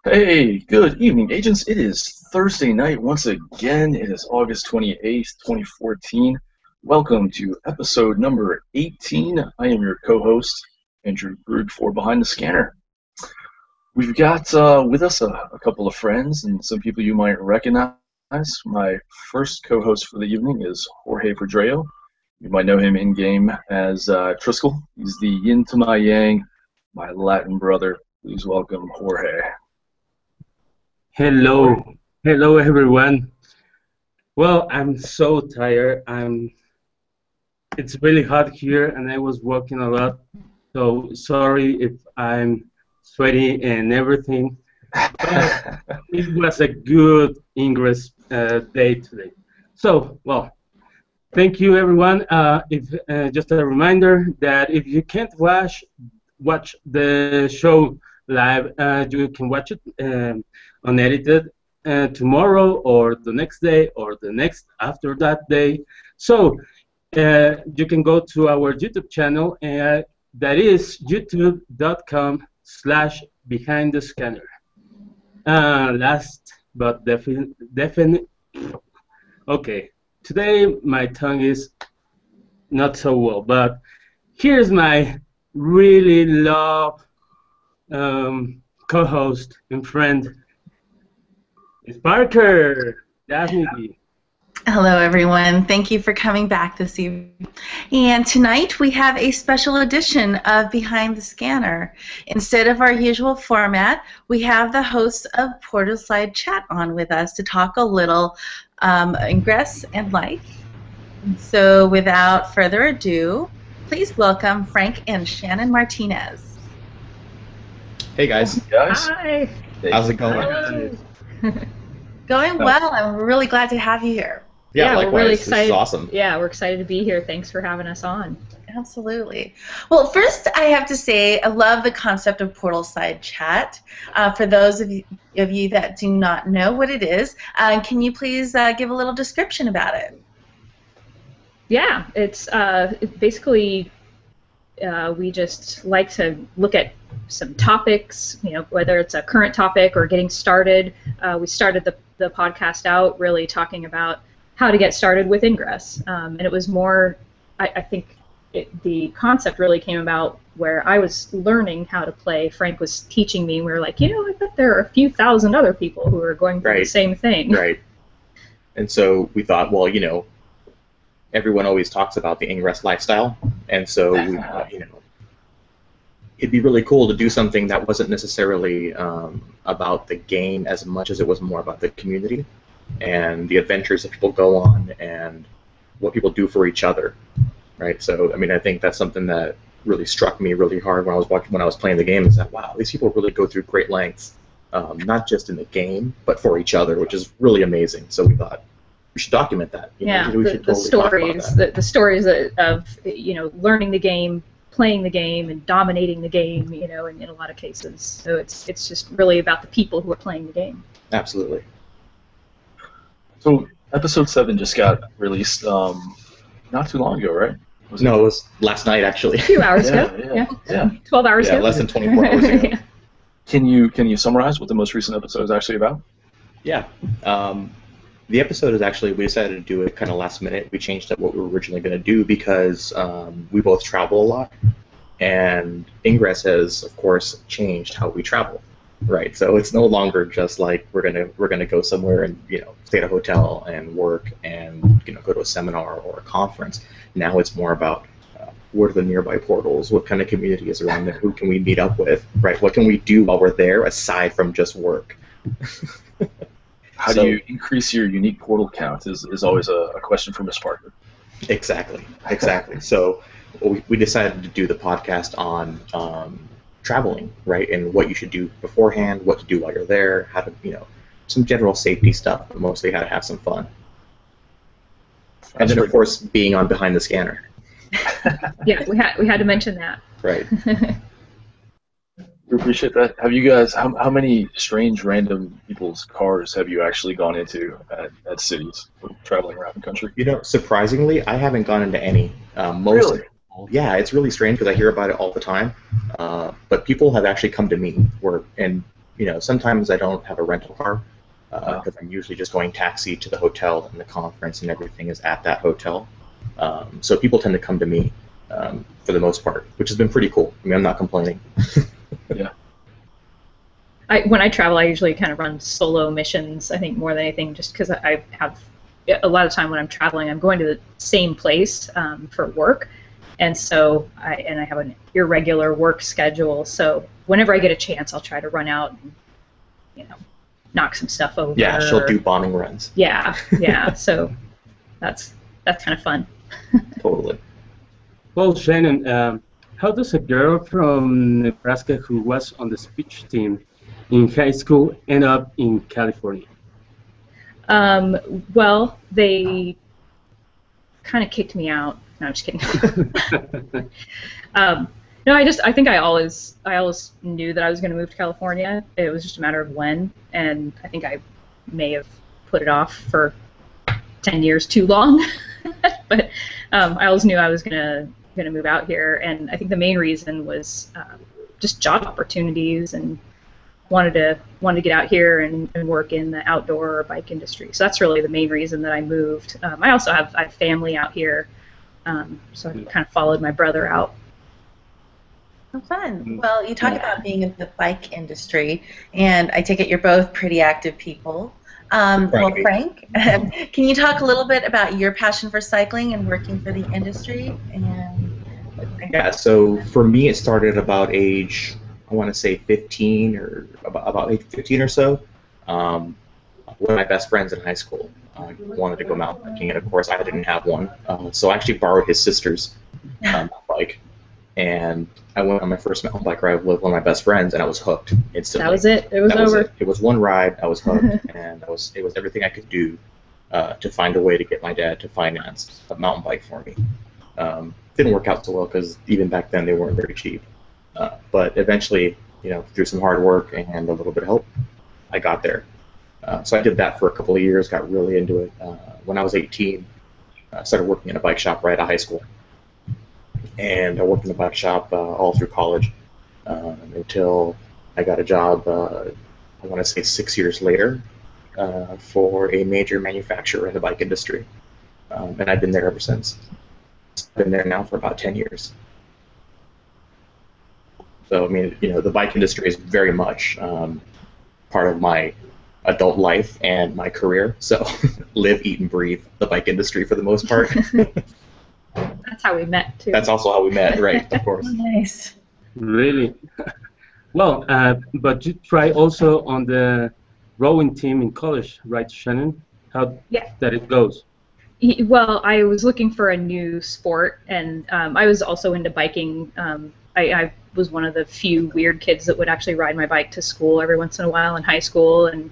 Hey, good evening, agents. It is Thursday night once again. It is August 28th, 2014. Welcome to episode number 18. I am your co-host, Andrew Brugge for Behind the Scanner. We've got with us a couple of friends and some people you might recognize. My first co-host for the evening is Jorge Pedreo. You might know him in-game as Triskel. He's the yin to my yang, my Latin brother. Please welcome Jorge. Hello everyone. Well, I'm so tired. It's really hot here and I was walking a lot, so sorry if I'm sweaty and everything. But it was a good Ingress day today. So, well, thank you everyone. Just a reminder that if you can't watch the show live, you can watch it unedited tomorrow or the next day or the next after that day. So you can go to our YouTube channel, that is youtube.com/behindthescanner. Last but definitely, okay, today my tongue is not so well, but here's my really love co-host and friend, it's Parker. Daphne. Hello, everyone. Thank you for coming back this evening. And tonight we have a special edition of Behind the Scanner. Instead of our usual format, we have the hosts of Portalside chat on with us to talk a little Ingress and life. So without further ado, please welcome Frank and Shannon Martinez. Hey guys. Hey guys. Hi. How's it going? Hello. Going well. I'm really glad to have you here. Yeah, we're really likewise. excited. This is awesome. Yeah, we're excited to be here. Thanks for having us on. Absolutely. Well, first I have to say I love the concept of Portalside chat. For those of you that do not know what it is, can you please give a little description about it? Yeah, it's basically we just like to look at some topics, whether it's a current topic or getting started. We started the podcast out really talking about how to get started with Ingress, and it was more, I think the concept really came about where I was learning how to play. Frank was teaching me, and we were like, I bet there are a few thousand other people who are going through the same thing. Right. And so we thought, well, everyone always talks about the Ingress lifestyle, and so we thought, it'd be really cool to do something that wasn't necessarily about the game as much as it was more about the community and the adventures that people go on and what people do for each other, right? So, I think that's something that really struck me really hard when I was playing the game, is that, wow, these people really go through great lengths, not just in the game, but for each other, which is really amazing. So we thought we should document that. The stories of learning the game, playing the game, and dominating the game, in a lot of cases. So it's just really about the people who are playing the game. Absolutely. So episode 7 just got released not too long ago, right? It was last night, actually. A few hours ago. Yeah. 12 hours ago. Less than 24 hours ago. Yeah. Can you summarize what the most recent episode is actually about? Yeah. The episode is actually, we decided to do it kind of last minute. We changed up what we were originally going to do because we both travel a lot, and Ingress has, of course, changed how we travel. right? So it's no longer just like we're gonna go somewhere and stay at a hotel and work and go to a seminar or a conference. Now it's more about what are the nearby portals? What kind of community is around there? Who can we meet up with? Right? What can we do while we're there aside from just work? How do you increase your unique portal count is always a question from Miss Parker. Exactly. So we decided to do the podcast on traveling, right? And what you should do beforehand, what to do while you're there, how to, some general safety stuff, but mostly how to have some fun. And then, of course, being on Behind the Scanner. Yeah, we had to mention that. Right. We appreciate that. Have you guys, how many strange random people's cars have you actually gone into at cities traveling around the country? Surprisingly, I haven't gone into any. Really? Yeah, it's really strange because I hear about it all the time. But people have actually come to me and sometimes I don't have a rental car because I'm usually just going taxi to the hotel and the conference and everything is at that hotel. So people tend to come to me for the most part, which has been pretty cool. I mean, I'm not complaining. Yeah. When I travel, I usually kind of run solo missions, I think, more than anything, just because I have a lot of time when I'm traveling, I'm going to the same place for work, and so I have an irregular work schedule, so whenever I get a chance, I'll try to run out and, knock some stuff over. Yeah, she'll do bombing runs. Yeah, so that's kind of fun. Totally. Well, Shannon, how does a girl from Nebraska who was on the speech team in high school end up in California? Well, they kind of kicked me out. No, I'm just kidding. No, I think I always knew that I was going to move to California. It was just a matter of when, and I think I may have put it off for 10 years too long. But I always knew I was gonna move out here, and I think the main reason was just job opportunities, and wanted to get out here and work in the outdoor bike industry. So that's really the main reason that I moved. I also have family out here, so I kind of followed my brother out. Oh, fun. Well, you talk about being in the bike industry, and I take it you're both pretty active people. Well, Frank, can you talk a little bit about your passion for cycling and working for the industry? Yeah, so for me it started about age, I want to say 15 or about age 15 or so. One of my best friends in high school wanted to go mountain biking, and of course I didn't have one, so I actually borrowed his sister's bike. And I went on my first mountain bike ride with one of my best friends, and I was hooked instantly. That was it. It was over. It was one ride. I was hooked, and it was everything I could do to find a way to get my dad to finance a mountain bike for me. Didn't work out so well because even back then they weren't very cheap. But eventually, through some hard work and a little bit of help, I got there. So I did that for a couple of years. Got really into it. When I was 18, I started working in a bike shop right out of high school. And I worked in the bike shop all through college until I got a job, I want to say 6 years later, for a major manufacturer in the bike industry. And I've been there ever since. I've been there now for about 10 years. So, I mean, the bike industry is very much part of my adult life and my career. So live, eat, and breathe the bike industry for the most part. That's how we met, too. That's also how we met, right, of course. Nice. Really? Well, but you try also on the rowing team in college, right, Shannon? How that it goes? Well, I was looking for a new sport, and I was also into biking. I was one of the few weird kids that would actually ride my bike to school every once in a while in high school, and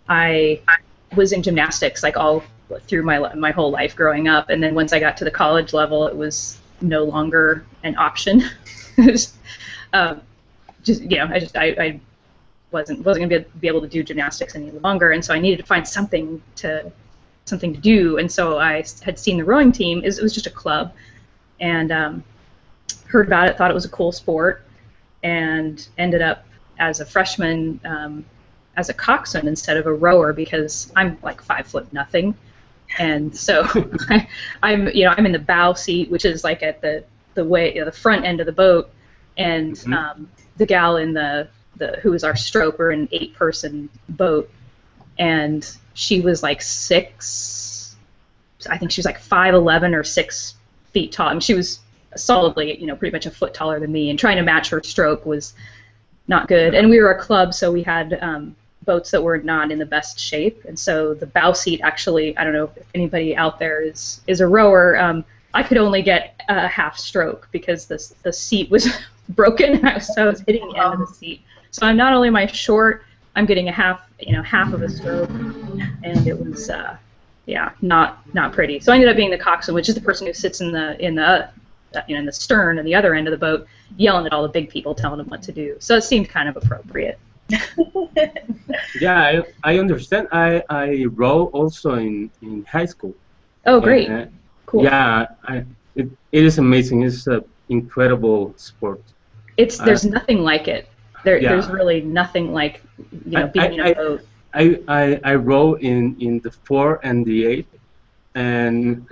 I was in gymnastics like all through my whole life growing up, and then once I got to the college level, it was no longer an option. I wasn't gonna be able to do gymnastics any longer, and so I needed to find something to do. And so I had seen the rowing team. It was just a club, and heard about it, thought it was a cool sport, and ended up as a freshman as a coxswain instead of a rower because I'm like 5'0", and so I'm in the bow seat, which is like at the front end of the boat, and the gal in the who was our stroker in an 8-person boat, and she was like 6. I think she was like 5'11" or 6 feet tall. I mean, she was solidly, pretty much a foot taller than me, and trying to match her stroke was not good. And we were a club, so we had boats that were not in the best shape, and so the bow seat actually, I don't know if anybody out there is a rower, I could only get a half stroke because the seat was broken, so I was hitting the end of the seat. So I'm not only am I short, I'm getting a half of a stroke, and it was not pretty. So I ended up being the coxswain, which is the person who sits in the stern and the other end of the boat, yelling at all the big people, telling them what to do. So it seemed kind of appropriate. Yeah, I understand. I row also in high school. Oh, great. Cool. Yeah, it is amazing. It's an incredible sport. There's nothing like it. There's really nothing like being in a boat. I row in the 4 and the 8, and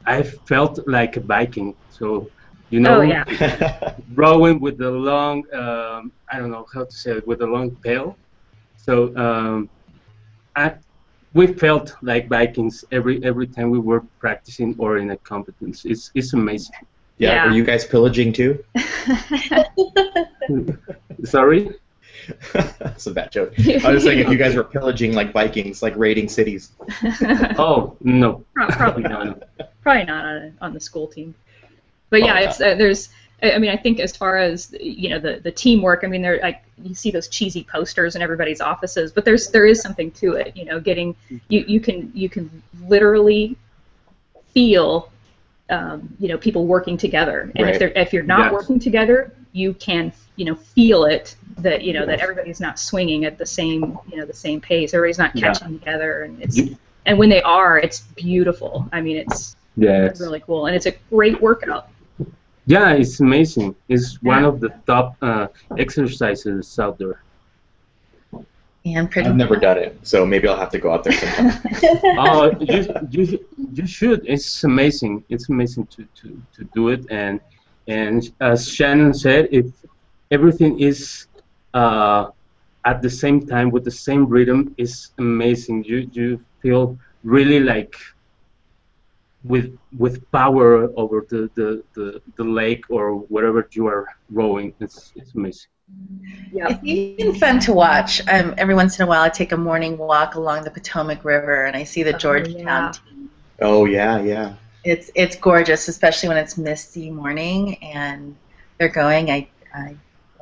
I felt like a Viking. So Oh, yeah. rowing with the long I don't know how to say it, with the long tail. So we felt like Vikings every time we were practicing or in a competition. It's amazing. Yeah. Were you guys pillaging too? Sorry? That's a bad joke. I was saying if you guys were pillaging like Vikings, like raiding cities. Oh, no. Probably not. Probably not on the school team. But yeah, it's there's. I mean, I think as far as the teamwork, I mean, you see those cheesy posters in everybody's offices, but there is something to it. Getting you can literally feel people working together, and right. if you're not working together, you can feel it that that everybody's not swinging at the same same pace. Everybody's not catching together, and when they are, it's beautiful. I mean, it's really cool, and it's a great workout. Yeah, it's amazing. It's one of the top exercises out there. And I've never done it, so maybe I'll have to go out there sometime. Oh, you should. It's amazing. It's amazing to do it, and as Shannon said, if everything is at the same time with the same rhythm, it's amazing. You feel really like with power over the lake or wherever you are rowing. It's amazing. Yeah. It's even fun to watch. Every once in a while I take a morning walk along the Potomac River and I see the Georgetown team. Oh yeah. It's gorgeous, especially when it's misty morning and they're going.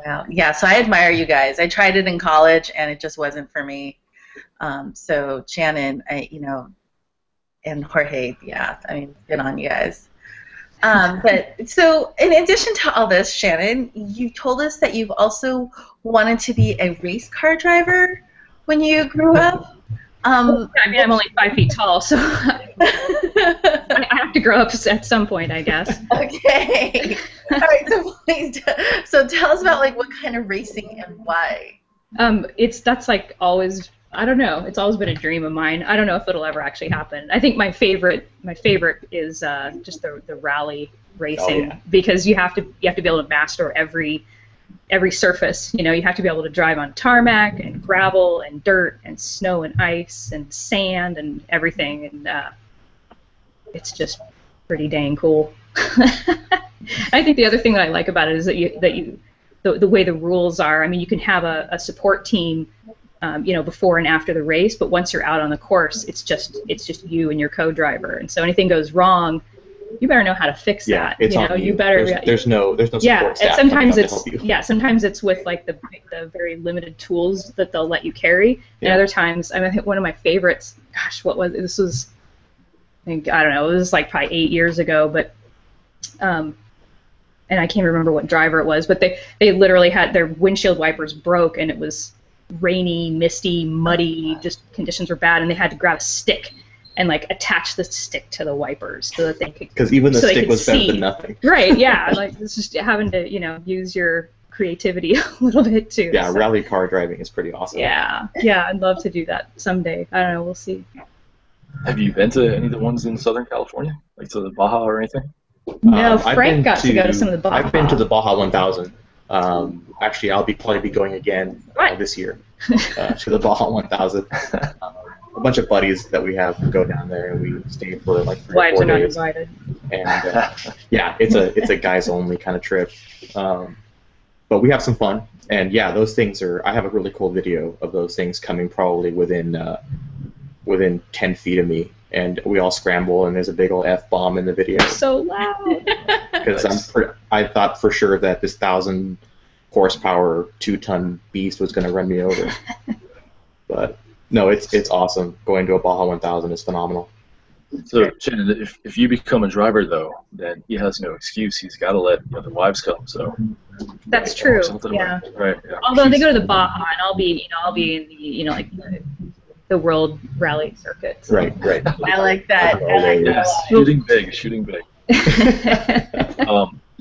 Wow. Yeah, so I admire you guys. I tried it in college and it just wasn't for me. So Shannon, and Jorge, I mean, good on you guys. But so, in addition to all this, Shannon, you told us that you've also wanted to be a race car driver when you grew up. I mean, I'm only 5 feet tall, so I have to grow up at some point, I guess. Okay. All right. So tell us about what kind of racing and why. That's always. I don't know. It's always been a dream of mine. I don't know if it'll ever actually happen. I think my favorite is just the rally racing because you have to be able to master every surface. You have to be able to drive on tarmac and gravel and dirt and snow and ice and sand and everything, and it's just pretty dang cool. I think the other thing that I like about it is the way the rules are. I mean, you can have a support team. Before and after the race, but once you're out on the course, it's just you and your co-driver, and so anything goes wrong, you better know how to fix that. It's on you. You better. There's no support staff. And sometimes it's with the very limited tools that they'll let you carry, and other times, I think one of my favorites. Gosh, what was this? Was I don't know. It was probably 8 years ago, but and I can't remember what driver it was, but they literally had their windshield wipers broke, and it was rainy, misty, muddy, just conditions were bad, and they had to grab a stick and attach the stick to the wipers so that they could. Because even the stick was better than nothing. Right? Yeah, it's just having to use your creativity a little bit too. Yeah, so. Rally car driving is pretty awesome. Yeah, I'd love to do that someday. I don't know, we'll see. Have you been to any of the ones in Southern California, to the Baja or anything? No, Frank got to go to some of the Baja. I've been to the Baja 1000. Actually, I'll probably be going again this year to the Baja 1000. A bunch of buddies that we have go down there, and we stay for like 3 or 4 Wives are not days. invited. And yeah, it's a guys only kind of trip. But we have some fun, and yeah, those things are. I have a really cool video of those things coming probably within 10 feet of me, and we all scramble, and there's a big old F-bomb in the video. So loud. Because I thought for sure that this 1,000 horsepower 2-ton beast was going to run me over. But no, it's awesome. Going to a Baja 1000 is phenomenal. So, Shannon, if you become a driver, though, then he has no excuse. He's got to let the other wives come. So That's true. Yeah. Right. Yeah. Although they go to the Baja, and I'll be in the like the World Rally Circuit. So. Right. I like that. I like that. Yes, shooting big.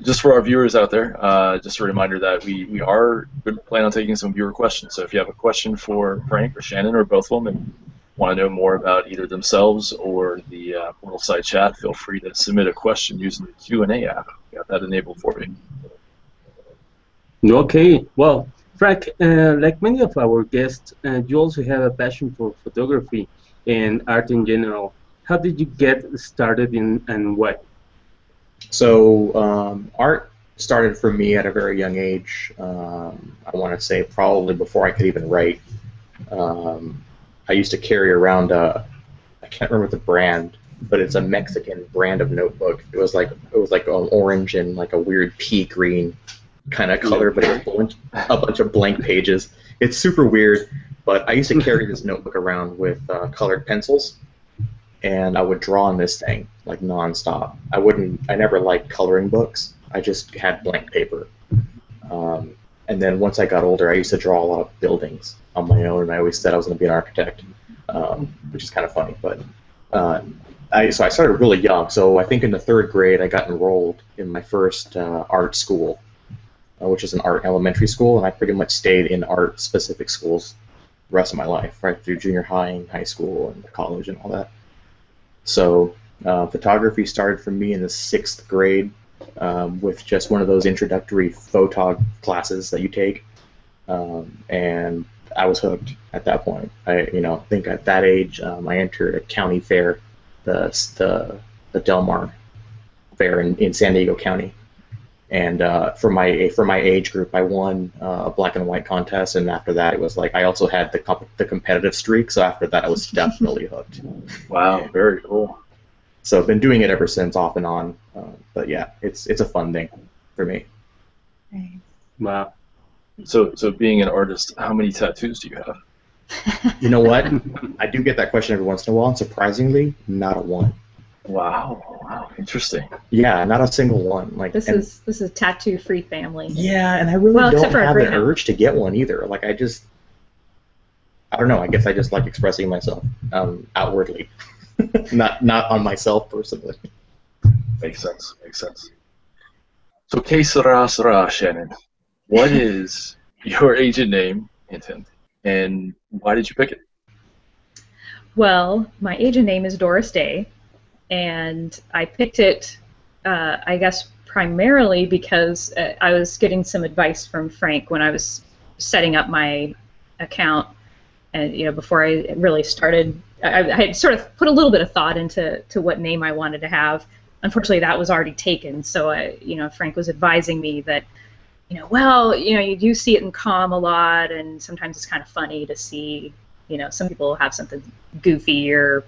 Just for our viewers out there, just a reminder that we are planning on taking some viewer questions. So if you have a question for Frank or Shannon or both of them and want to know more about either themselves or the Portalside chat, feel free to submit a question using the Q&A app. We got that enabled for you. Okay, well, Frank, like many of our guests, you also have a passion for photography and art in general. How did you get started and why? So art started for me at a very young age. I want to say probably before I could even write. I used to carry around I can't remember the brand, but it's a Mexican brand of notebook. It was like an orange and like a weird pea green kind of color, but it was a bunch of blank pages. It's super weird, but I used to carry this notebook around with colored pencils, and I would draw on this thing like nonstop. I never liked coloring books. I just had blank paper. And then once I got older, I used to draw a lot of buildings on my own, and I always said I was going to be an architect, which is kind of funny. But so I started really young. So I think in the 3rd grade, I got enrolled in my first art school, which is an art elementary school, and I pretty much stayed in art-specific schools the rest of my life, right through junior high and high school and college and all that. So photography started for me in the 6th grade. With just one of those introductory photog classes that you take, and I was hooked at that point. I think at that age I entered a county fair, the Del Mar fair in San Diego County, and for my age group I won a black and white contest, and after that it was like I also had the competitive streak. So after that I was definitely hooked. Wow, very cool. So I've been doing it ever since, off and on. But yeah, it's a fun thing for me. Wow. So being an artist, how many tattoos do you have? You know what? I do get that question every once in a while, and surprisingly, not a one. Wow, interesting. Yeah, not a single one. Like this is tattoo-free family. Yeah, and I really don't have an urge to get one either. Like I don't know. I guess I just like expressing myself outwardly. not on myself personally. Makes sense. So, que sera, Shannon? What is your agent name, hint, and why did you pick it? Well, my agent name is Doris Day, and I picked it, I guess, primarily because I was getting some advice from Frank when I was setting up my account, and before I really started. I had sort of put a little bit of thought into what name I wanted to have. Unfortunately, that was already taken. So, Frank was advising me that, you do see it in comm a lot, and sometimes it's kind of funny to see, some people have something goofy or,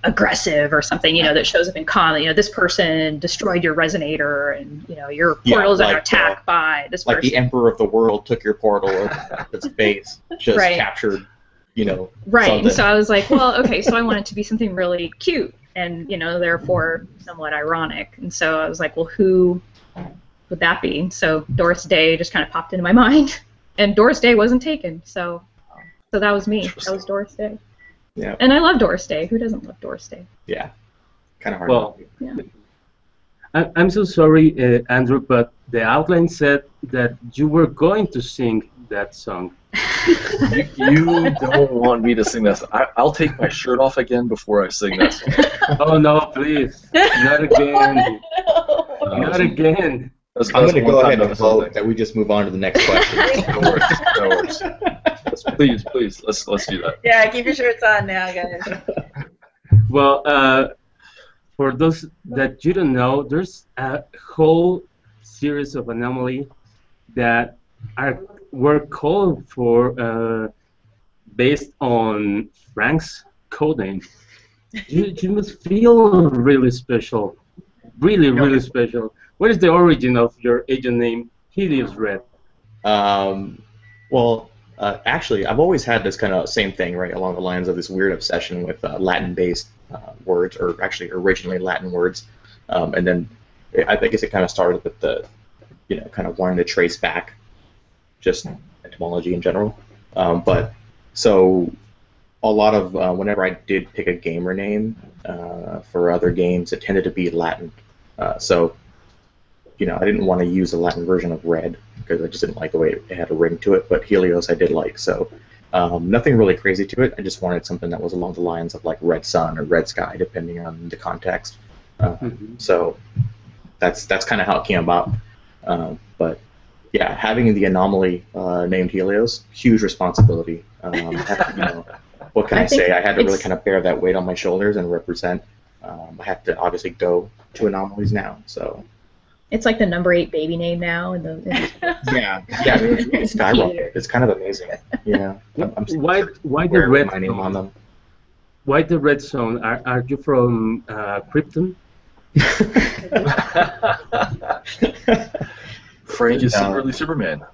aggressive or something, that shows up in comm. This person destroyed your resonator, and your portal's under attack by this person. Like the Emperor of the World took your portal at space, just captured. Right. Something. And so I was like, well, okay, so I want it to be something really cute and, therefore somewhat ironic. And so I was like, well, who would that be? So Doris Day just kind of popped into my mind. And Doris Day wasn't taken. So that was me. That was Doris Day. Yeah. And I love Doris Day. Who doesn't love Doris Day? Yeah. Kind of hard. Well, yeah. I'm so sorry, Andrew, but the outline said that you were going to sing that song. You don't want me to sing that song. I'll take my shirt off again before I sing that song. Oh, no, please. Not again. Not again. I'm going to go ahead and vote that we just move on to the next question. That works. Please, let's do that. Yeah, keep your shirts on now, guys. Well, for those that you don't know, there's a whole series of anomaly that were called for based on Frank's codename. You must feel really special, really special. What is the origin of your agent name, Helios Red? Well, actually, I've always had this kind of same thing, right, along the lines of this weird obsession with Latin-based words, or actually originally Latin words, and then I guess it kind of started with the, kind of wanting to trace back just etymology in general. But so a lot of whenever I did pick a gamer name for other games, it tended to be Latin. So I didn't want to use a Latin version of Red because I just didn't like the way it had a ring to it. But Helios I did like, so nothing really crazy to it. I just wanted something that was along the lines of like Red Sun or Red Sky, depending on the context. So that's kind of how it came about. But yeah, having the anomaly named Helios, huge responsibility. What can I say? I had to really kind of bear that weight on my shoulders and represent. I have to obviously go to anomalies now, so. It's like the number 8 baby name now. Yeah, it's skyrocketed. It's kind of amazing. Why the red my name on them? Why the red zone? Are you from Krypton? Frank is secretly Superman.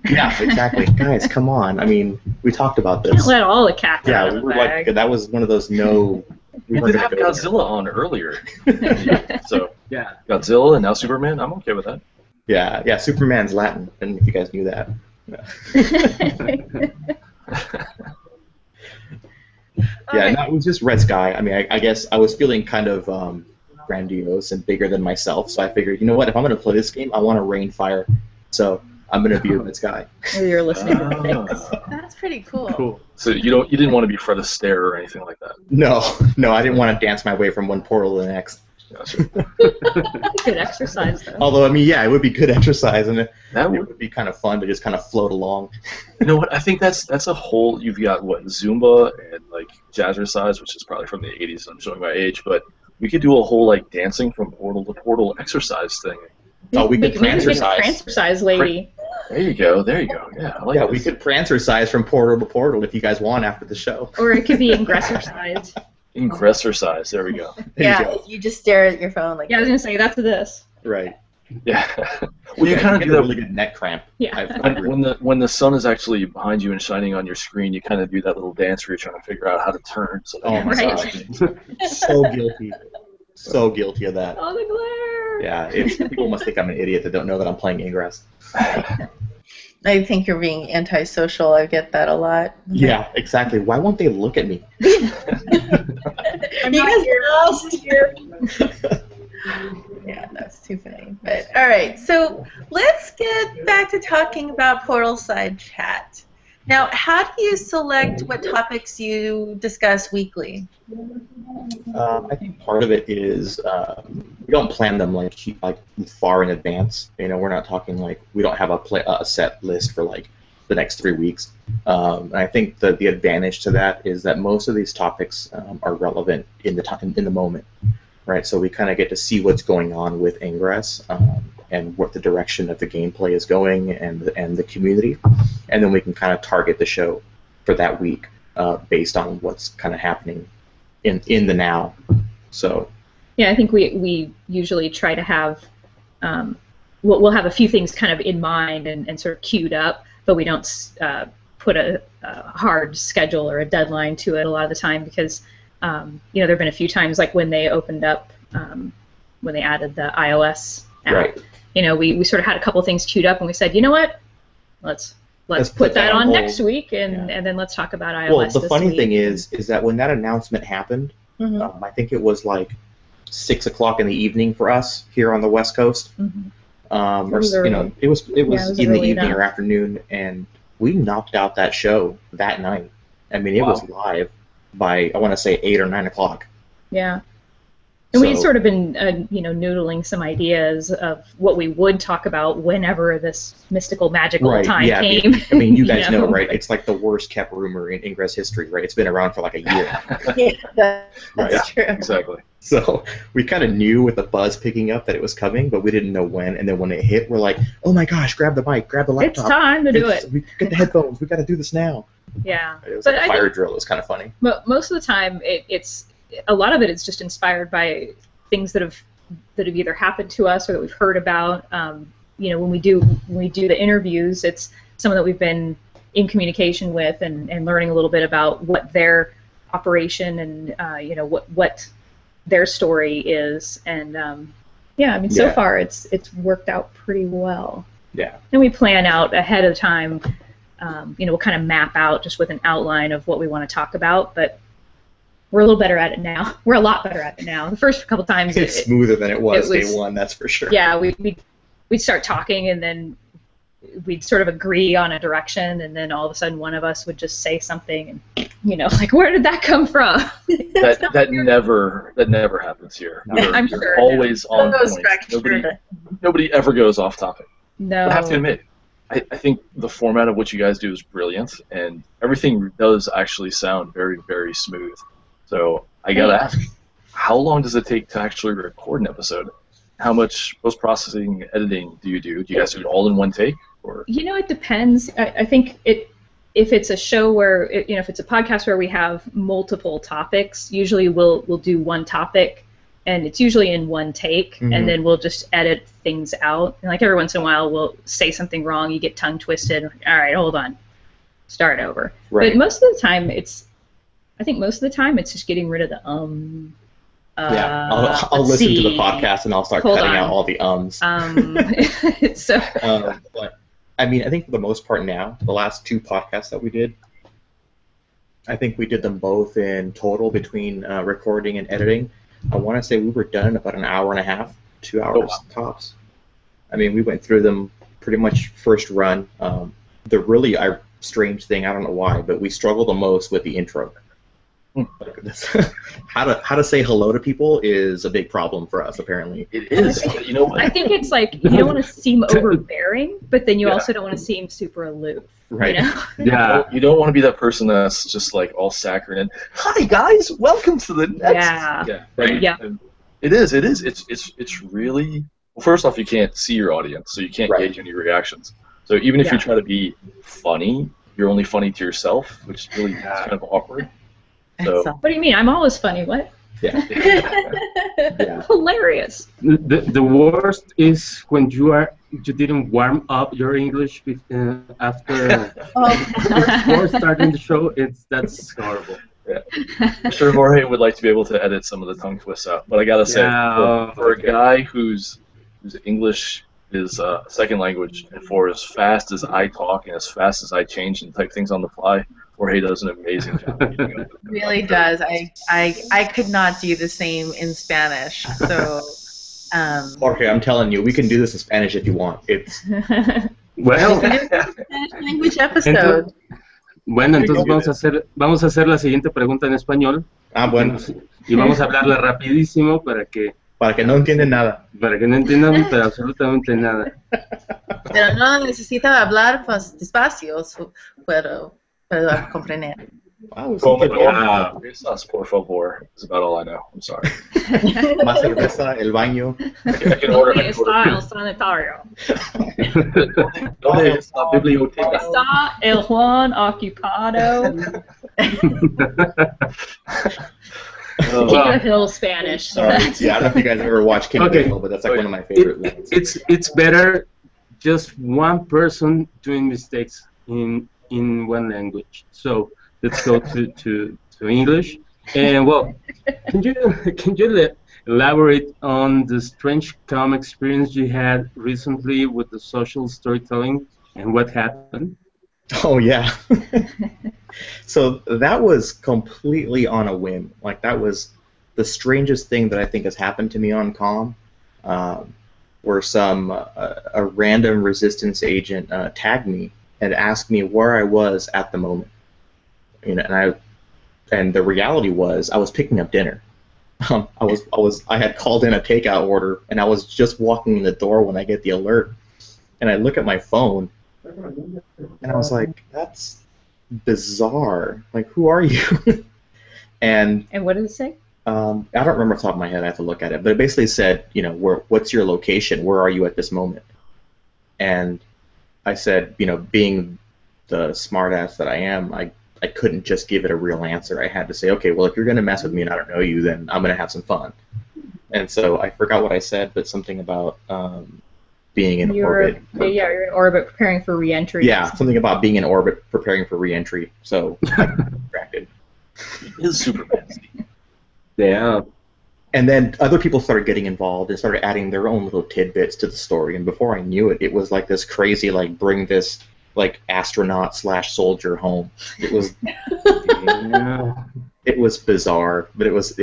Yeah, exactly. Guys, come on. I mean, we talked about this. Can't let all the cats out of the we were bag. like, that was one of those no. We did have Godzilla on earlier. So yeah, Godzilla and now Superman. I'm okay with that. Yeah, Superman's Latin, and you guys knew that. Yeah, no, it was just Red Sky. I mean, I guess I was feeling kind of grandiose and bigger than myself, so I figured, you know what, if I'm going to play this game, I want to rain fire, so I'm going to be a Red Sky. You're listening to things. That's pretty cool. Cool. So you didn't want to be Fred Astaire or anything like that. No, I didn't want to dance my way from one portal to the next. Gotcha. Good exercise, though. Although, I mean, yeah, it would be good exercise, and it That would be kind of fun to just kind of float along. You know what? I think that's a whole. You've got what, Zumba and like jazzercise, which is probably from the '80s. I'm showing my age, but we could do a whole like dancing from portal to portal exercise thing. Oh, we could prancercise. Prancercise lady. There you go. Yeah, I like Yeah, this. we could prancercise from portal to portal if you guys want after the show. Or it could be ingressercise. Ingressor-size. There we go. Yeah, if you just stare at your phone like. Yeah, I was gonna say that's this. Right. Yeah. Well, you kind of get do that a really good neck cramp. Yeah. when the sun is actually behind you and shining on your screen. You kind of do that little dance where you're trying to figure out how to turn. So Oh my Right. god. So guilty. So guilty of that. Oh, the glare. Yeah, people must think I'm an idiot that don't know that I'm playing Ingress. I think you're being antisocial. I get that a lot. Yeah, exactly. Why won't they look at me? I'm not here. Yeah, that's too funny. But all right, so let's get back to talking about Portalside chat. Now, how do you select what topics you discuss weekly? I think part of it is we don't plan them like far in advance. We're not talking like we don't have a set list for like the next 3 weeks. And I think the advantage to that is that most of these topics are relevant in the moment, right? So we kind of get to see what's going on with Ingress and what the direction of the gameplay is going and the community, and then we can kind of target the show for that week based on what's kind of happening in the now. So Yeah, I think we usually try to have we'll have a few things kind of in mind and sort of queued up, but we don't put a hard schedule or a deadline to it a lot of the time because there have been a few times like when they opened up when they added the iOS app. Right. We sort of had a couple things queued up and we said, you know what, let's put that on next week and then let's talk about iOS. Well, the this funny week. thing is that when that announcement happened, I think it was like 6 o'clock in the evening for us here on the West Coast. Or it was in the evening or afternoon, and we knocked out that show that night. I mean, it was live by I want to say 8 or 9 o'clock. Yeah. And we had sort of been, noodling some ideas of what we would talk about whenever this mystical, magical time came. I mean, you guys know, right? It's like the worst kept rumor in Ingress history, right? It's been around for like a year. Yeah, that's true. Exactly. So we kind of knew with the buzz picking up that it was coming, but we didn't know when. And then when it hit, we're like, oh my gosh, grab the mic, grab the laptop. It's time to do it. We get the headphones. We got to do this now. Yeah. It was like a fire drill. It was kind of funny. But most of the time, it's a lot of it is just inspired by things that have either happened to us or that we've heard about. When we do the interviews, it's someone that we've been in communication with and learning a little bit about what their operation and what their story is. And so far it's worked out pretty well. Yeah. And we plan out ahead of time. We'll kind of map out just with an outline of what we want to talk about, but we're a little better at it now. We're a lot better at it now. The first couple times it's smoother than it was day one, that's for sure. Yeah, we'd start talking and then we'd sort of agree on a direction, and then all of a sudden one of us would just say something, and like, where did that come from? that never happens here. I'm you're sure. always on point. Nobody ever goes off topic. No. But I have to admit, I think the format of what you guys do is brilliant, and everything does actually sound very, very smooth. So I gotta ask, how long does it take to actually record an episode? How much post-processing editing do you do? Do you guys do it all in one take? Or? It depends. I think if it's a show where, if it's a podcast where we have multiple topics, usually we'll do one topic, and it's usually in one take, and then we'll just edit things out. And like every once in a while, we'll say something wrong, you get tongue twisted. All right, hold on, start over. Right. But most of the time, it's just getting rid of the Yeah, I'll listen to the podcast and I'll start cutting out all the ums. But I mean, I think for the most part now, the last two podcasts that we did, I think we did them both in total between recording and editing. I want to say we were done in about an hour and a half, 2 hours tops. I mean, we went through them pretty much first run. The really strange thing, I don't know why, but we struggle the most with the intro. How to say hello to people is a big problem for us, apparently. It is. I think it's like you don't want to seem overbearing, but then you also don't want to seem super aloof. Right. Yeah. You don't want to be that person that's just like all saccharine and, hi guys, welcome to the next. Yeah. Right. Yeah. And it is. It's really. Well, first off, you can't see your audience, so you can't gauge any reactions. So even if you try to be funny, you're only funny to yourself, which is really kind of awkward. So, what do you mean? I'm always funny. What? Yeah. Hilarious. The worst is when you didn't warm up your English after before starting the show. That's horrible. Yeah. I'm sure Jorge would like to be able to edit some of the tongue twists out, but I gotta say, for a guy whose English is second language, and for as fast as I talk and as fast as I change and type things on the fly, Jorge does an amazing job. Really does. I could not do the same in Spanish. So. Jorge, I'm telling you, we can do this in Spanish if you want. It's well. Spanish language episode. Bueno, entonces vamos a hacer la siguiente pregunta en español. Bueno. Y vamos a hablarla rapidísimo para que no entiendan nada. Para que no entiendan pero absolutamente nada. Pero no necesita hablar pues despacio, puedo comprender. Cervezas, por favor. That's about all I know. I'm sorry. Más cerveza, el baño. I can order. Está el sanitario. ¿Dónde está la biblioteca? Está el Juan ocupado. Keep it a little Spanish. Yeah, I don't know if you guys ever watched King of the Hill, but that's like one of my favorite lines. It's better just one person doing mistakes in one language. So let's go to English. And well, can you elaborate on the strange comic experience you had recently with the social storytelling and what happened? Oh yeah. So that was completely on a whim. Like that was the strangest thing that I think has happened to me on comm, where a random resistance agent tagged me and asked me where I was at the moment. And the reality was I was picking up dinner. I had called in a takeout order, and I was just walking in the door when I get the alert, and I look at my phone, and I was like, that's bizarre. Like, who are you? And what did it say? I don't remember off the top of my head. I have to look at it, but it basically said, what's your location? Where are you at this moment? And I said, being the smartass that I am, I couldn't just give it a real answer. I had to say, okay, well, if you're going to mess with me and I don't know you, then I'm going to have some fun. And so I forgot what I said, but something about being in orbit. Yeah, you're in orbit preparing for re-entry. Yeah, something about being in orbit preparing for re-entry. So I got distracted. It is super fancy. Yeah. And then other people started getting involved and started adding their own little tidbits to the story. And before I knew it, it was like this crazy, like, bring this, like, astronaut/soldier home. It was, it was bizarre, but it was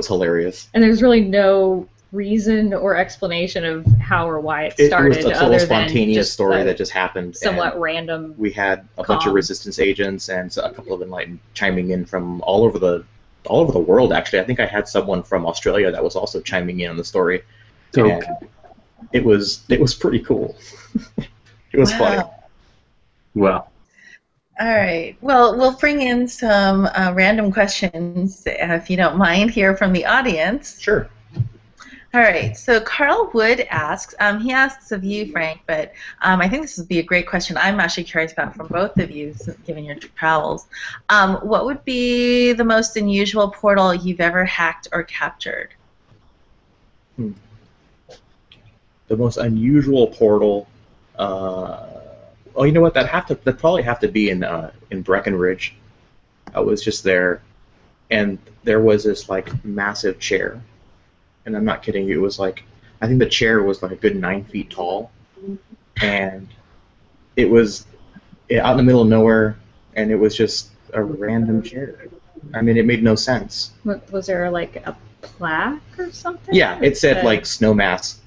hilarious. And there's really no reason or explanation of how or why it started. It was a total spontaneous story that just happened. Somewhat random. We had a bunch of resistance agents and a couple of enlightened chiming in from all over the world. Actually, I think I had someone from Australia that was also chiming in on the story. Okay. It was pretty cool. It was funny. Well. All right. Well, we'll bring in some random questions, if you don't mind, here from the audience. Sure. All right. So Carl Wood asks, he asks of you, Frank, but I think this would be a great question. I'm actually curious about from both of you, given your travels. What would be the most unusual portal you've ever hacked or captured? The most unusual portal. Oh, you know what? That'd probably have to be in Breckenridge. I was just there, and there was this like massive chair, and I'm not kidding you. It was like, I think the chair was like a good 9 feet tall, and it was out in the middle of nowhere, and it was just a random chair. I mean, it made no sense. Was there like a plaque or something? Yeah, it said like Snowmass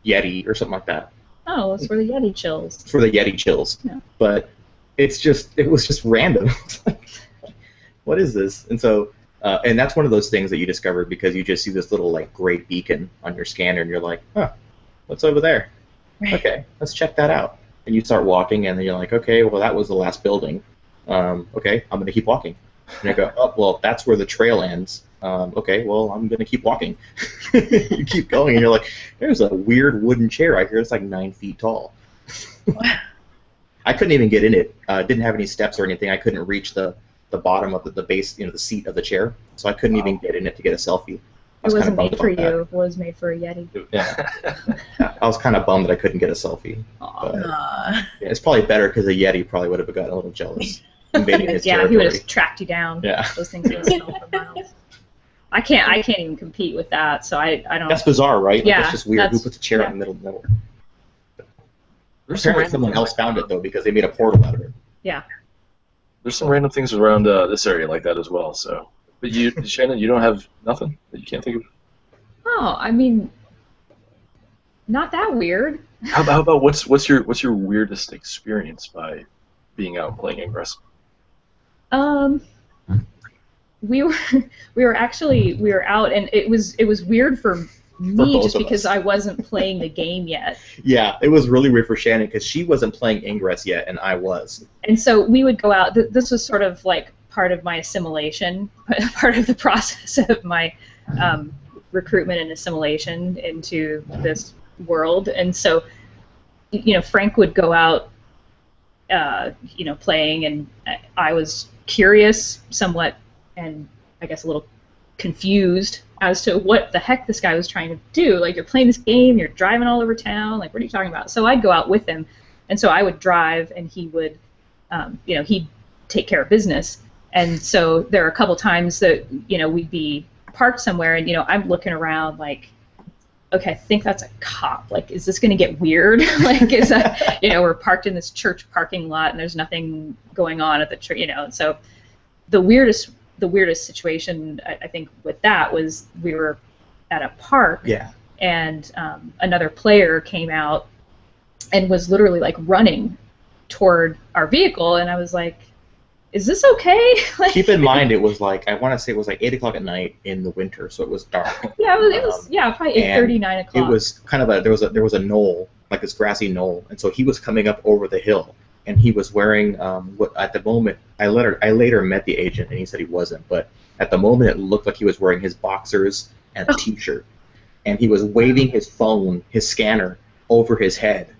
Yeti or something like that. Oh, it's for the Yeti chills. It's for the Yeti chills. Yeah. But it was just random. What is this? And so, and that's one of those things that you discover because you just see this little like gray beacon on your scanner, and you're like, huh, what's over there? Right. Okay, let's check that out. And you start walking, and then you're like, okay, well that was the last building. Okay, I'm gonna keep walking. And I go, oh, well that's where the trail ends. Okay, well I'm gonna keep walking. You keep going, and you're like, there's a weird wooden chair right here. It's like 9 feet tall. I couldn't even get in it. Didn't have any steps or anything. I couldn't reach the bottom of the base, the seat of the chair, so I couldn't even get in it to get a selfie. It wasn't made for you. It was made for a Yeti. Yeah. I was kind of bummed that I couldn't get a selfie. But, yeah, it's probably better because the Yeti probably would have gotten a little jealous. Invading his territory. He would have tracked you down. Yeah. Those things would have smelled for miles. I can't even compete with that, so I don't. That's bizarre, right? Yeah, like, that's just weird. Who puts a chair in the middle of nowhere? Apparently someone else found it though because they made a portal out of it. Yeah. There's some random things around this area like that as well. So, but you, Shannon, you don't have nothing that you can't think of. Oh, I mean, not that weird. How about what's your weirdest experience by being out playing Ingress? We were out, and it was weird for me just because I wasn't playing the game yet. Yeah, it was really weird for Shannon because she wasn't playing Ingress yet, and I was. And so we would go out. This was sort of like part of my assimilation, part of the process of my recruitment and assimilation into this world. And so, Frank would go out, playing, and I was curious somewhat, and I guess a little confused as to what the heck this guy was trying to do. Like, you're playing this game, you're driving all over town, like, what are you talking about? So I'd go out with him, and so I would drive, and he would, he'd take care of business. And so there are a couple times that, we'd be parked somewhere, and, I'm looking around like, okay, I think that's a cop. Like, is this going to get weird? Like, is that, we're parked in this church parking lot, and there's nothing going on at the church, So the weirdest situation, I think, with that was we were at a park, yeah, and another player came out and was literally, like, running toward our vehicle, and I was like, is this okay? Like, keep in mind, it was like, I want to say it was like 8 o'clock at night in the winter, so it was dark. Yeah, it was probably 8:30, 9 o'clock. It was kind of there was a knoll, like this grassy knoll, and so he was coming up over the hill, and he was wearing what at the moment I later met the agent, and he said he wasn't, but at the moment it looked like he was wearing his boxers and a t-shirt, and he was waving his phone, his scanner, over his head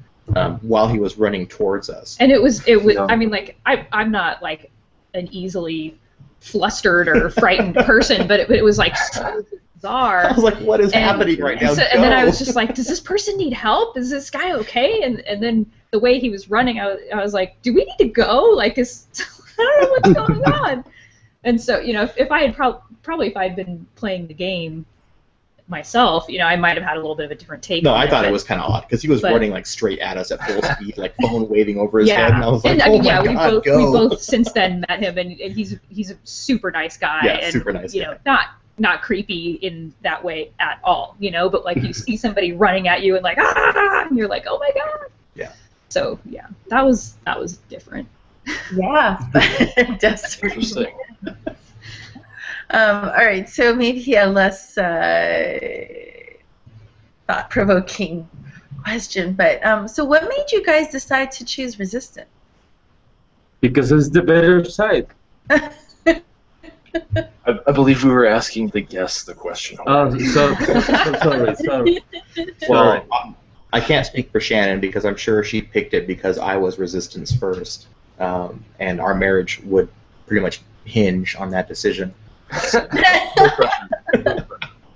while he was running towards us. And it was. I mean, like I'm not like an easily flustered or frightened person, but it was like so bizarre. I was like, what is happening right now? And then I was just like, does this person need help? Is this guy okay? And then the way he was running, I was like, do we need to go? Like, I don't know what's going on. And so, you know, if I had probably if I had been playing the game myself, you know, I might have had a little bit of a different take. No, on I thought it was kind of odd because he was running like straight at us at full speed, like phone waving over his head, and I was like, I mean, my God, go! We both since then met him, and he's a super nice guy, and super nice you guy. know, not creepy in that way at all, you know, but like you see somebody running at you and like and you're like, oh my God. Yeah. So yeah, that was different. Yeah, that's Interesting. All right, so maybe a less thought-provoking question, but so what made you guys decide to choose Resistance? Because it's the better side. I believe we were asking the guest the question. Oh, sorry. Well, I can't speak for Shannon because I'm sure she picked it because I was Resistance first, and our marriage would pretty much hinge on that decision.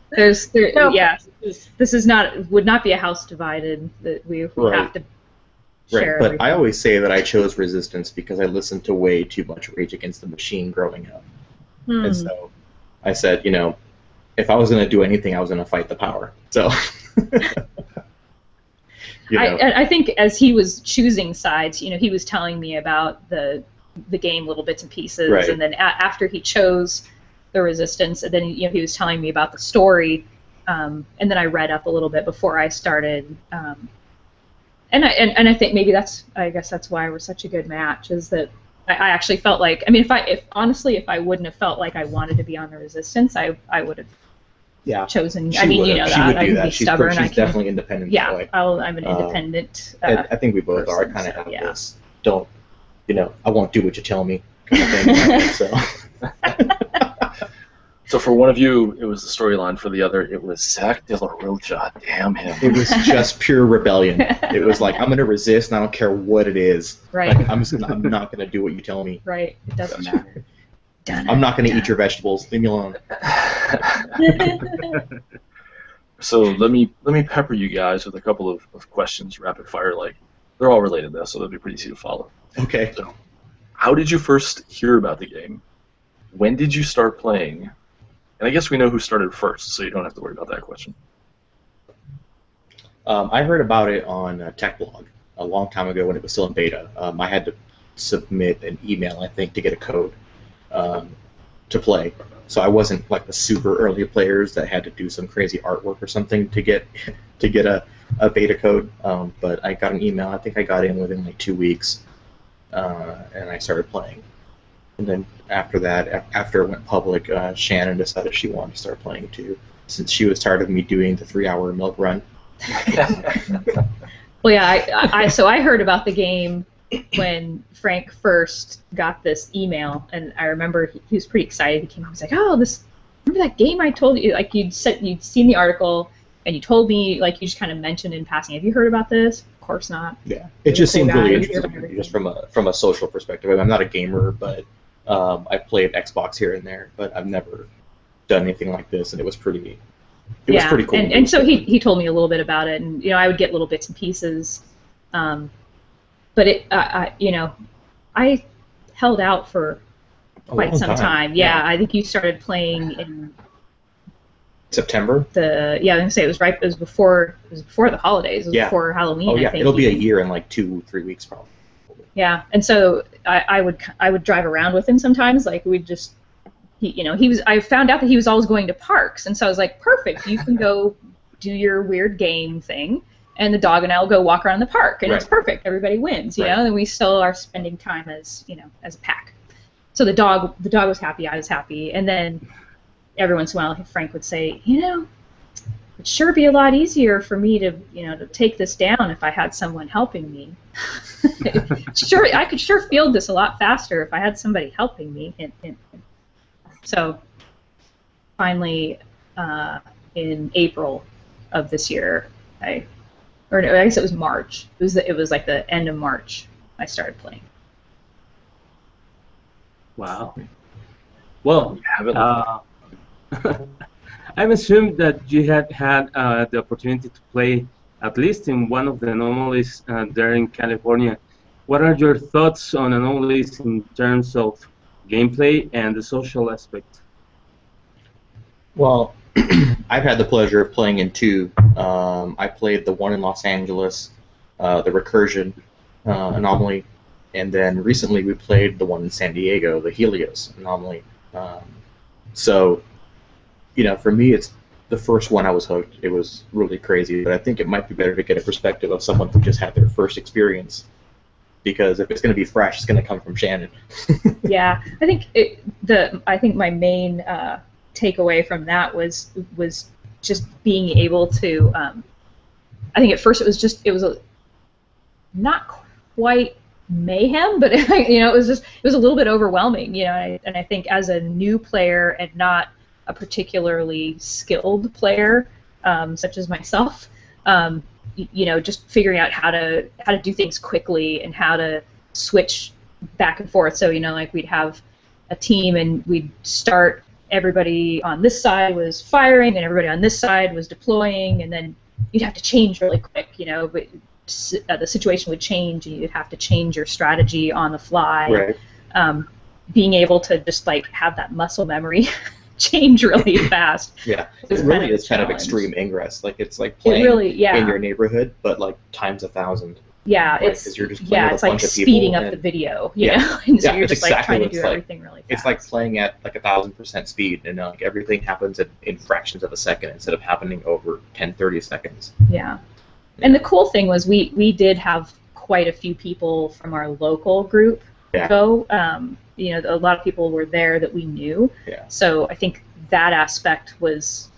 This is would not be a house divided, that we have to share. Right, but everything. I always say that I chose Resistance because I listened to way too much Rage Against the Machine growing up. And so I said, you know, if I was going to do anything, I was going to fight the power. So you know. I think as he was choosing sides, you know, he was telling me about the game little bits and pieces, right. And then after he chose the Resistance, and then he was telling me about the story, and then I read up a little bit before I started, and I think maybe that's why we're such a good match, is that I actually felt like, I mean, if I wouldn't have felt like I wanted to be on the Resistance, I would have chosen. I mean, you know, that I can be stubborn. She's definitely independent. Yeah, that way. I'm an independent. I think we both are. I kind of have this. Don't, you know, I won't do what you tell me kind of thing. So for one of you, it was the storyline. For the other, it was Zach De La Rocha. Damn him. It was just pure rebellion. It was like, I'm going to resist, and I don't care what it is. Right. Like, I'm not going to do what you tell me. Right. It doesn't matter. I'm not going to eat your vegetables. Leave me alone. So let me pepper you guys with a couple of questions, rapid fire. Like, they're all related though, so they'll be pretty easy to follow. Okay. So, how did you first hear about the game? When did you start playing? And I guess we know who started first, so you don't have to worry about that question. I heard about it on TechBlog a long time ago when it was still in beta. I had to submit an email, I think, to get a code to play. So I wasn't like the super early players that had to do some crazy artwork or something to get a beta code. But I got an email. I think I got in within like 2 weeks, and I started playing. And then after that, after it went public, Shannon decided she wanted to start playing too, since she was tired of me doing the 3-hour milk run. Well, yeah, so I heard about the game when Frank first got this email, and I remember he was pretty excited. He came, he was like, "Oh, remember that game I told you? Like you'd seen the article, and you told me, like you just kind of mentioned in passing. Have you heard about this?" Of course not. Yeah, it just seemed really interesting, just from a social perspective. I mean, I'm not a gamer, but I played Xbox here and there, but I've never done anything like this, and it was pretty. It was pretty cool. And so he told me a little bit about it, and you know I would get little bits and pieces, but I held out for quite some time. Yeah, I think you started playing in September. I'm gonna say it was before the holidays. It was before Halloween. Oh yeah, I think it'll be a year in like 2-3 weeks probably. Yeah, and so I would drive around with him sometimes. Like we'd just. I found out that he was always going to parks, and so I was like, perfect, you can go do your weird game thing, and the dog and I will go walk around the park, and It's perfect, everybody wins, you know, and we still are spending time as a pack. So the dog was happy, I was happy, and then every once in a while Frank would say, it'd sure be a lot easier for me to take this down if I had someone helping me. Sure, I could sure field this a lot faster if I had somebody helping me. So finally, in April of this year, I guess it was March. It was like the end of March I started playing. Wow. Well, Yeah, I'm assuming that you had the opportunity to play at least in one of the anomalies there in California. What are your thoughts on anomalies in terms of gameplay and the social aspect? Well, I've had the pleasure of playing in two. I played the one in Los Angeles, the Recursion anomaly, and then recently we played the one in San Diego, the Helios anomaly. So, for me, it's the first one I was hooked. It was really crazy, but I think it might be better to get a perspective of someone who just had their first experience, because if it's going to be fresh, it's going to come from Shannon. Yeah, I think my main takeaway from that was just being able to. I think at first it was not quite mayhem, but it was a little bit overwhelming, and I think as a new player and not a particularly skilled player, such as myself, just figuring out how to do things quickly and how to switch back and forth. So like we'd have a team and we'd start, everybody on this side was firing and everybody on this side was deploying, and then you'd have to change really quick, but the situation would change and you'd have to change your strategy on the fly. Right. Being able to just like have that muscle memory change really fast. Yeah, it really is kind of extreme ingress. Like it's like playing in your neighborhood, but like times 1,000. Yeah, right? it's you're just playing with it's a like bunch of speeding people up and, the video, and so you're just like trying to do everything really fast. It's like playing at like 1,000% speed, and like everything happens in fractions of a second instead of happening over 10-30 seconds. Yeah. And the cool thing was we did have quite a few people from our local group go. A lot of people were there that we knew. Yeah. So I think that aspect was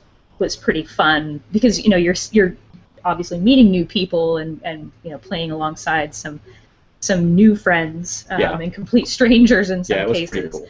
pretty fun because you're obviously meeting new people and playing alongside some new friends and complete strangers in some cases. Pretty cool.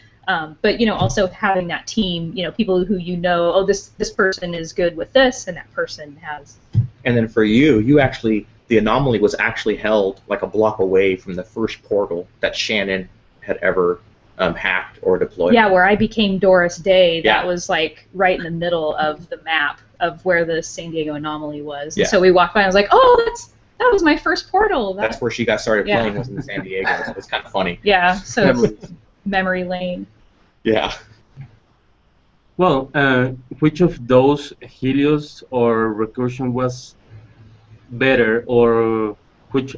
But also having that team, people who this person is good with this and that person has. And then for you actually, the anomaly was actually held like a block away from the first portal that Shannon had ever hacked or deployed. Yeah, where I became Doris Day. That was like right in the middle of the map of where the San Diego anomaly was. And so we walked by and I was like, oh, that was my first portal. That's where she got started playing, was in San Diego. So it was kind of funny. Yeah, so memory lane. Yeah. Well, which of those, Helios or Recursion, was better, or which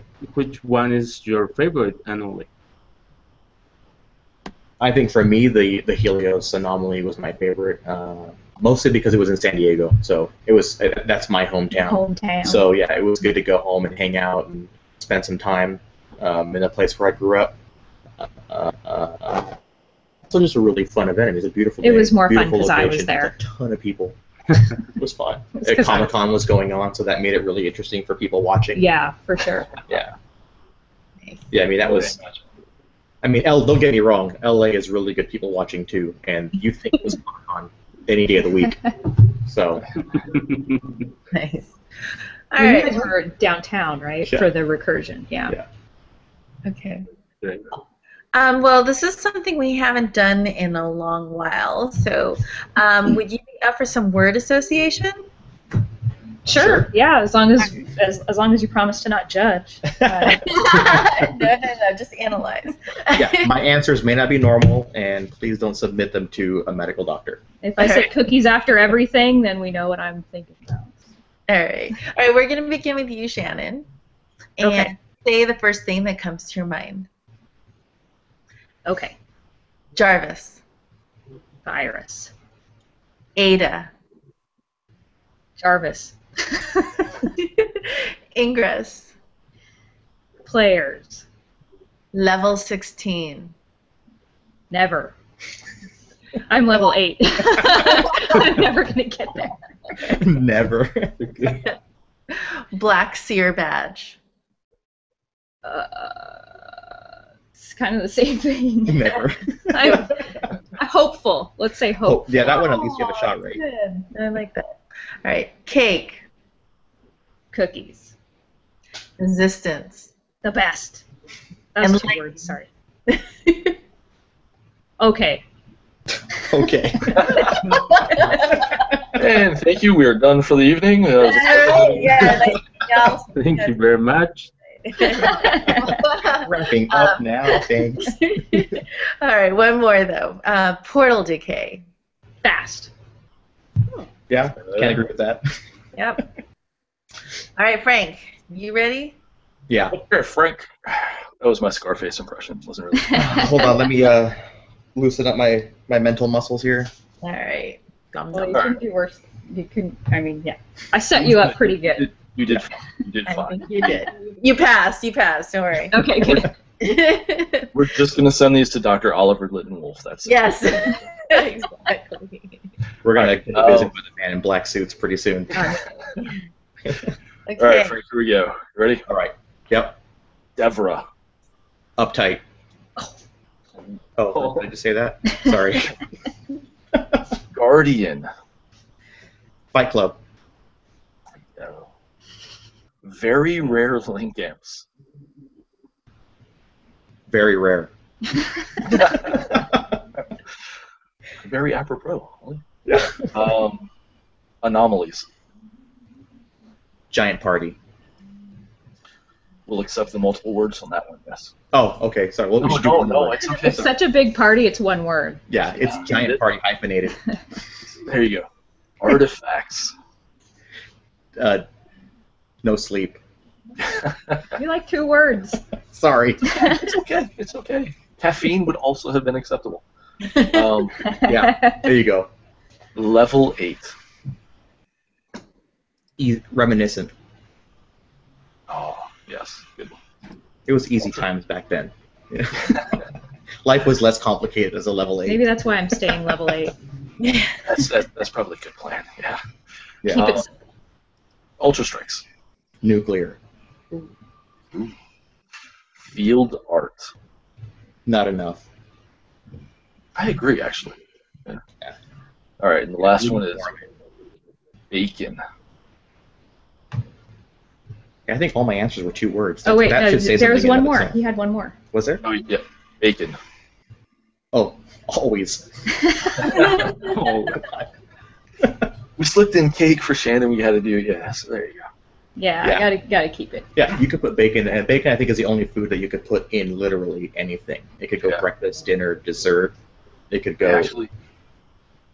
one is your favorite anomaly? I think for me, the Helios anomaly was my favorite, mostly because it was in San Diego. So that's my hometown. So yeah, it was good to go home and hang out and spend some time in a place where I grew up. So just a really fun event. It was a beautiful day. It was more fun because I was there. A ton of people. It was fun. Comic-Con was going on, so that made it really interesting for people watching. Yeah, for sure. Yeah. Yeah, I mean, that was... I mean, don't get me wrong, LA is really good people watching too, and you think it was Comic-Con any day of the week. So... Nice. All right. You guys were downtown, right, for the Recursion? Yeah. Okay. Great. Well, this is something we haven't done in a long while, so would you be up for some word association? Sure. Yeah, as long as you promise to not judge. No, just analyze. Yeah, my answers may not be normal, and please don't submit them to a medical doctor. If I say cookies after everything, then we know what I'm thinking about. All right, we're going to begin with you, Shannon, and say the first thing that comes to your mind. Okay. Jarvis. Virus. Ada. Jarvis. Ingress. Players. Level 16. Never. I'm level 8. I'm never going to get there. Never. Black seer badge. It's kind of the same thing. Never. I'm hopeful. Let's say hope. Yeah, that one at least you have a shot right. Good. I like that. All right. Cake. Cookies. Resistance. The best. That's And 2 light. words, sorry. Okay. Okay. And thank you. We are done for the evening. Thank you very much. Wrapping up now, thanks. All right, one more though. Portal decay. Fast. Yeah, can't agree with that. Yep. All right, Frank, you ready? Yeah. Okay, Frank. That was my Scarface impression. Wasn't really. Hold on, let me loosen up my mental muscles here. All right. Gum Well, gum. you couldn't do worse. You couldn't. I mean, yeah. I set you up pretty good. You did. You did I fine. think you did. You passed. You passed. Don't worry. Okay, good. We're just gonna send these to Dr. Oliver Litton Wolf. That's it. Yes. Exactly. We're gonna visit with a man in black suits pretty soon. Okay. All right, Frank. Here we go. You ready? All right. Yep. Devra. Uptight. Oh, did I just say that? Sorry. Guardian. Fight Club. No. Very rare link amps. Very rare. Very apropos. Yeah. Anomalies. Giant party. We'll accept the multiple words on that one, yes. Oh, okay. Sorry. Well, we should do one more. It's okay. It's such a big party, it's one word. Yeah, it's giant party hyphenated. There you go. Artifacts. No sleep. You like 2 words. Sorry. It's okay. It's okay. Caffeine would also have been acceptable. Yeah, there you go. Level 8. Reminiscent. Oh, yes. Good one. It was easy times back then. Life was less complicated as a level 8. Maybe that's why I'm staying level 8. That's probably a good plan. Yeah. Yeah. Keep it simple. Ultra Strikes. Nuclear. Ooh. Field art. Not enough. I agree, actually. Yeah. Yeah. All right, and the last one is bacon. I think all my answers were 2 words. Oh, wait, that should say there's something in one of more. itself. He had one more. Was there? Oh, yeah. Bacon. Oh, always. Oh, We slipped in cake for Shannon. We had to do yes. There you go. Yeah, Yeah. I gotta keep it. Yeah, you could put bacon, and bacon I think is the only food that you could put in literally anything. It could go Yeah. breakfast, dinner, dessert. It could go. Actually,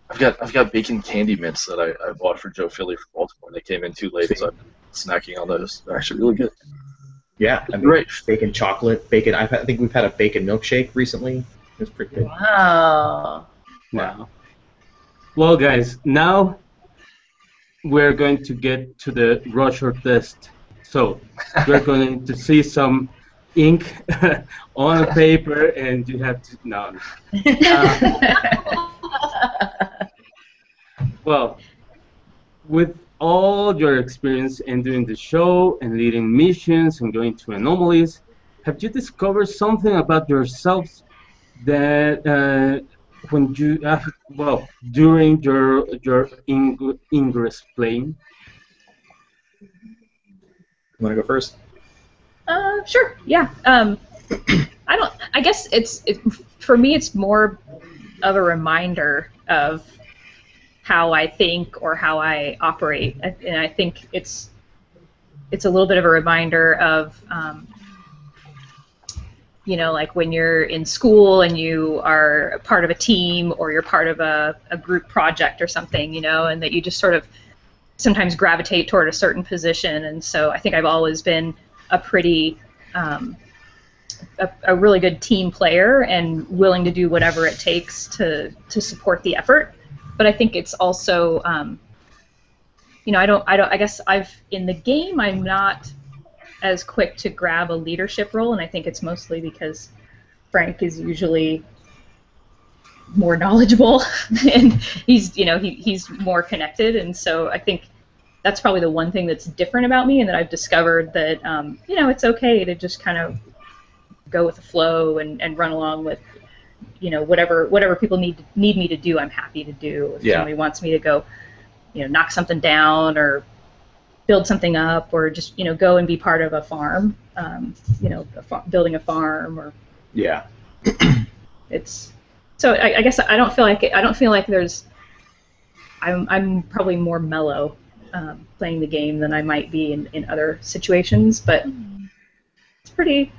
I've got bacon candy mints that I bought for Joe Philly from Baltimore. They came in too late, so I've been snacking on those. They're actually really good. Yeah, I mean, Great. bacon chocolate, bacon. I think we've had a bacon milkshake recently. It was pretty good. Wow. wow. Well, guys, now we're going to get to the Rorschach test. So we're going to see some ink on a paper, and you have to no. Well, with all your experience in doing the show and leading missions and going to anomalies, have you discovered something about yourselves that when you during your Ingress playing? You want to go first? Sure. Yeah. I guess it's for me. It's more of a reminder of how I think or how I operate, and I think it's a little bit of a reminder of like when you're in school and you are part of a team or you're part of a group project or something, and that you just sort of sometimes gravitate toward a certain position. And so I think I've always been a pretty a really good team player and willing to do whatever it takes to support the effort. But I think it's also I guess in the game I'm not as quick to grab a leadership role, and I think it's mostly because Frank is usually more knowledgeable and he's more connected, and so I think that's probably the one thing that's different about me, and that I've discovered that it's okay to just kind of go with the flow and run along with whatever people need me to do. I'm happy to do. If somebody wants me to go knock something down or build something up, or just go and be part of a farm, building a farm, or it's so I guess I don't feel like there's I'm probably more mellow playing the game than I might be in other situations, but it's pretty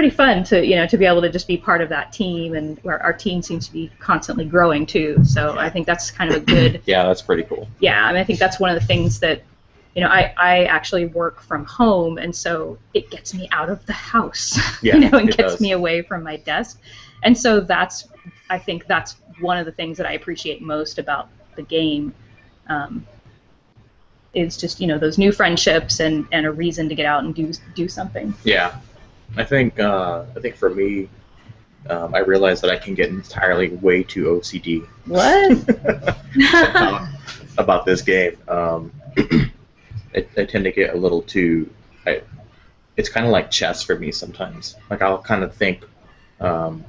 fun to be able to just be part of that team, and where our team seems to be constantly growing too. So I think that's kind of a good. Yeah, that's pretty cool. Yeah, I mean, I think that's one of the things that I actually work from home, and so it gets me out of the house. Yeah, and it gets does. me away from my desk, and so I think that's one of the things that I appreciate most about the game. Is just those new friendships and a reason to get out and do something. Yeah. I think for me, I realized that I can get entirely way too OCD. What? about this game. I tend to get a little too. It's kind of like chess for me sometimes. Like I'll kind of think, I'll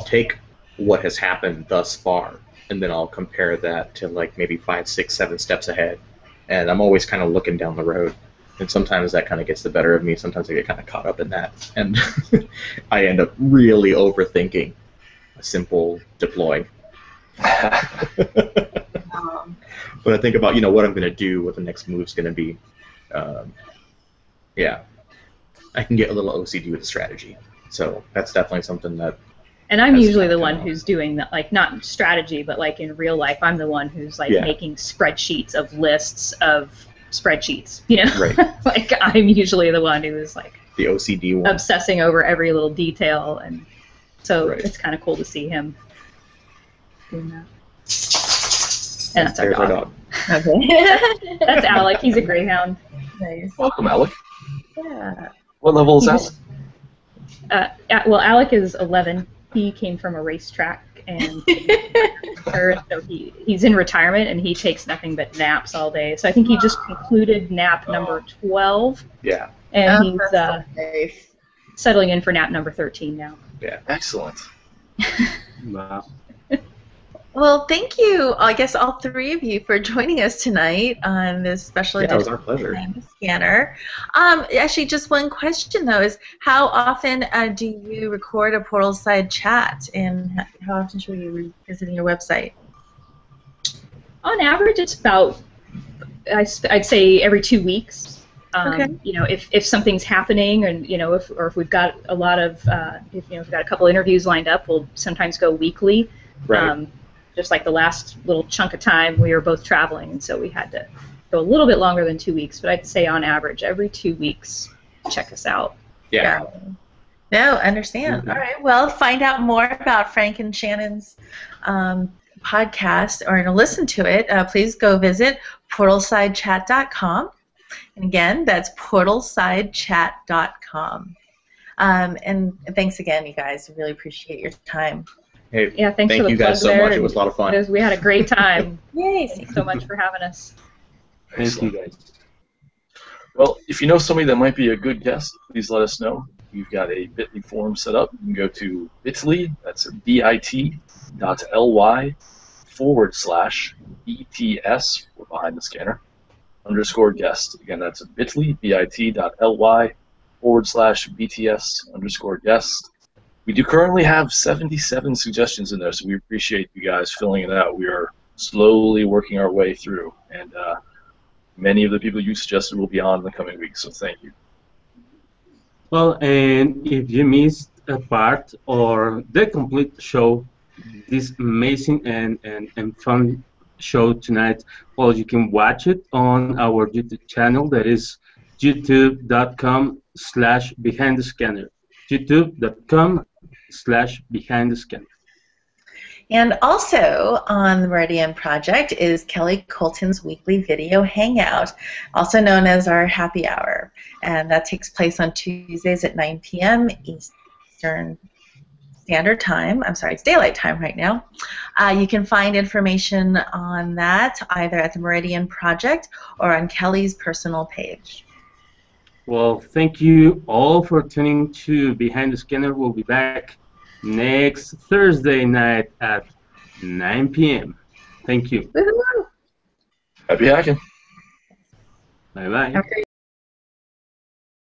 take what has happened thus far, and then I'll compare that to like maybe 5, 6, 7 steps ahead, and I'm always kind of looking down the road. And sometimes that kind of gets the better of me. Sometimes I get kind of caught up in that, and I end up really overthinking a simple deploy. When I think about what I'm going to do, what the next move's going to be, I can get a little OCD with the strategy. So that's definitely something that. And I'm usually the one who's doing that, like not strategy, but like in real life, I'm the one who's like making spreadsheets of lists of spreadsheets, Right. Like I'm usually the one who is like the OCD one, obsessing over every little detail, and so it's kind of cool to see him doing that. And that's our dog. Okay. That's Alec. He's a greyhound. Nice. Welcome, Alec. Yeah. What level is Alec? Well, Alec is 11. He came from a racetrack, and so he's in retirement, and he takes nothing but naps all day. So I think he just concluded nap number 12. Yeah. And he's settling in for nap number 13 now. Yeah. Excellent. Wow. Well, thank you, I guess, all three of you for joining us tonight on this special edition. It was our pleasure. Behind the Scanner. Actually, just one question, though, is how often do you record a Portalside chat, and how often should we be visiting your website? On average, it's about, I'd say, every 2 weeks. Okay. If something's happening, and if we've got a lot of, if we've got a couple interviews lined up, we'll sometimes go weekly. Right. Just like the last little chunk of time, we were both traveling, and so we had to go a little bit longer than 2 weeks. But I'd say on average, every 2 weeks, check us out. Yeah. No, understand. Mm-hmm. All right. Well, find out more about Frank and Shannon's podcast, or to listen to it, please go visit portalsidechat.com. And again, that's portalsidechat.com. And thanks again, you guys. I really appreciate your time. Hey, Yeah, thanks thank for the you guys plug so there. much. It was a lot of fun. We had a great time. Yay. Thanks so much for having us. Thank you, guys. Well, if you know somebody that might be a good guest, please let us know. We've got a bit.ly form set up. You can go to bit.ly, that's bit.ly/BTS, we're behind the scanner, _guest. Again, that's bit.ly, bit.ly/BTS_guest. We do currently have 77 suggestions in there, so we appreciate you guys filling it out. We are slowly working our way through, and many of the people you suggested will be on in the coming weeks, so thank you. Well, and if you missed a part or the complete show, this amazing and fun show tonight, well, you can watch it on our YouTube channel. That is youtube.com/behindthescanner. youtube.com/behindthescanner. And also on the Meridian Project is Kelly Colton's weekly video hangout, also known as our happy hour. And that takes place on Tuesdays at 9 p.m. Eastern Standard Time. I'm sorry, it's daylight time right now. You can find information on that either at the Meridian Project or on Kelly's personal page. Well, thank you all for tuning to Behind the Scanner. We'll be back next Thursday night at 9 p.m. Thank you. Woohoo! Happy hacking. Bye-bye. Have a great